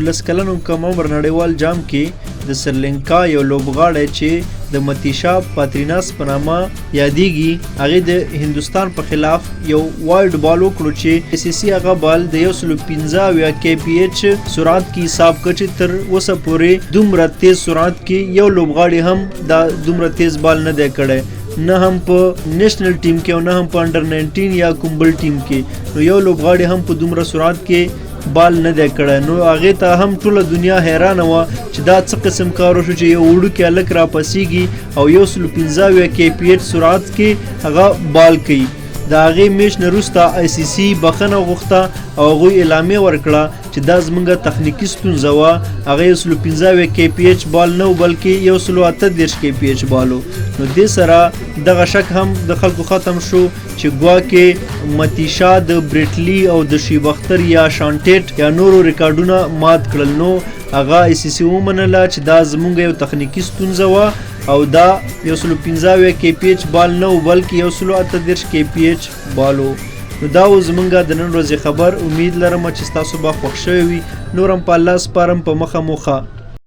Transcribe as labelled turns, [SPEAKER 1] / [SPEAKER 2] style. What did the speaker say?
[SPEAKER 1] 19 کلن کم عمر نړیوال جام کې د سریلانکا یو لوبغاړی چې د متیشا په نامه یادېږي هغې د هندوستان په خلاف یو وایډ بال وکړو چې اساسي هغه بال د 115 kph سرعت کې حساب کړ چې تر اوسه پورې دومره تیز سرعت کې یو لوبغاړی هم دا دومره تیز بال نه دی کړی، نه هم په نیشنل ټیم کې او نه هم په انډر 19 یا کوم بل ټیم کې. نو یو لوبغاړی هم په دومره سرعت کې بال نه دی کړی. نو هغې ته هم ټوله دنیا حیرانه وه چې دا څه قسم کار وشو چې یو وړوکی هلک راپسېږي او 115 kph سرعت کې هغه بال کوي. د هغې میچ نه وروسته ICC بخښنه غوښته او هغوی اعلامیه ورکړه چې دا زموږ تخنیکي ستونزه وه، هغه 115 kph بال نه و بلکې 138 kph بال و. نو دې سره دغه شک هم د خلکو ختم شو چې ګواکې متیشا د بریټلي او د شیب اختر یا شانټیټ یا نورو ریکارډونه مات کړل. نو هغه ICC ومنله چې دا زموږ یو تخنیکي ستونزه وه او دا 115 kph بال نه و بلکې 138 kph بال و. نو دا و زمونږ د نن ورځې خبر. امید لرم چې ستاسو به خوښ شوی وي. نور هم په الله سپارم، په مخه موخه.